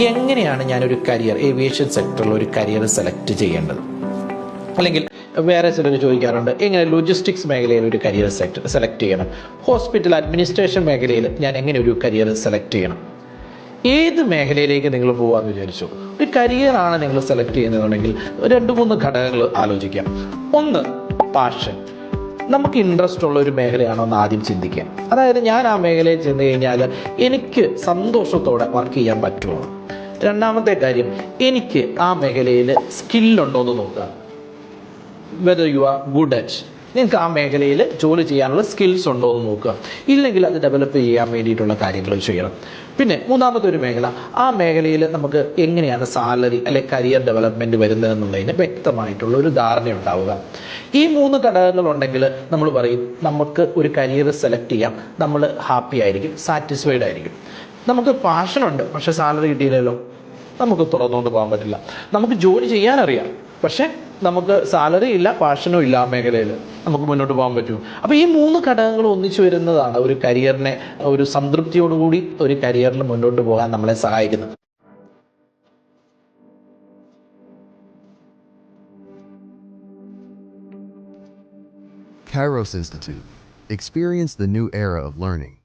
എങ്ങനെയാണ് ഞാനൊരു career aviation സെക്ടറിൽ ഒരു കരിയർ സെലക്ട് ചെയ്യേണ്ടത്? അല്ലെങ്കിൽ വേറെ ചിലർ ചോദിക്കാറുണ്ട്, എങ്ങനെ ലോജിസ്റ്റിക്സ് മേഖലയിൽ ഒരു കരിയർ സെലക്ട് ചെയ്യണം, ഹോസ്പിറ്റൽ അഡ്മിനിസ്ട്രേഷൻ മേഖലയിൽ ഞാൻ എങ്ങനെ ഒരു കരിയർ സെലക്ട് ചെയ്യണം? ഏത് മേഖലയിലേക്ക് നിങ്ങൾ പോകാമെന്ന് വിചാരിച്ചു ഒരു കരിയറാണ് നിങ്ങൾ സെലക്ട് ചെയ്യുന്നതെന്നുണ്ടെങ്കിൽ 2-3 ഘടകങ്ങൾ ആലോചിക്കാം. ഒന്ന്, പാഷൻ. നമുക്ക് ഇൻട്രസ്റ്റ് ഉള്ള ഒരു മേഖലയാണോ എന്ന് ആദ്യം ചിന്തിക്കാം. അതായത് ഞാൻ ആ മേഖലയിൽ ചെന്ന് കഴിഞ്ഞാൽ എനിക്ക് സന്തോഷത്തോടെ വർക്ക് ചെയ്യാൻ പറ്റുമോ. രണ്ടാമത്തെ കാര്യം, എനിക്ക് ആ മേഖലയിൽ സ്കില്ലുണ്ടോ എന്ന് നോക്കുക. Whether you are good at, നിങ്ങൾക്ക് ആ മേഖലയിൽ ജോലി ചെയ്യാനുള്ള സ്കിൽസ് ഉണ്ടോ എന്ന് നോക്കുക. ഇല്ലെങ്കിൽ അത് ഡെവലപ്പ് ചെയ്യാൻ വേണ്ടിയിട്ടുള്ള കാര്യങ്ങൾ ചെയ്യണം. പിന്നെ മൂന്നാമത്തെ ഒരു മേഖല, ആ മേഖലയിൽ നമുക്ക് എങ്ങനെയാണ് സാലറി അല്ലെ കരിയർ ഡെവലപ്മെൻറ്റ് വരുന്നതെന്നുള്ളതിന് വ്യക്തമായിട്ടുള്ള ഒരു ധാരണ ഉണ്ടാവുക. ഈ 3 ഘടകങ്ങളുണ്ടെങ്കിൽ നമ്മൾ പറയും നമുക്ക് ഒരു കരിയർ സെലക്ട് ചെയ്യാം, നമ്മൾ ഹാപ്പി ആയിരിക്കും, സാറ്റിസ്ഫൈഡ് ആയിരിക്കും. നമുക്ക് പാഷനുണ്ട് പക്ഷേ സാലറി കിട്ടിയില്ലല്ലോ, നമുക്ക് തുറന്നുകൊണ്ട് പോകാൻ പറ്റില്ല. നമുക്ക് ജോലി ചെയ്യാനറിയാം പക്ഷേ നമുക്ക് സാലറി ഇല്ല, പാഷനും ഇല്ല, ആ മേഖലയിൽ നമുക്ക് മുന്നോട്ട് പോകാൻ പറ്റും. അപ്പോൾ ഈ 3 ഘടകങ്ങൾ ഒന്നിച്ചു വരുന്നതാണ് ഒരു കരിയറിനെ ഒരു സംതൃപ്തിയോടുകൂടി ഒരു കരിയറിൽ മുന്നോട്ട് പോകാൻ നമ്മളെ സഹായിക്കുന്നത്. Kairos Institute. Experience the new era of learning.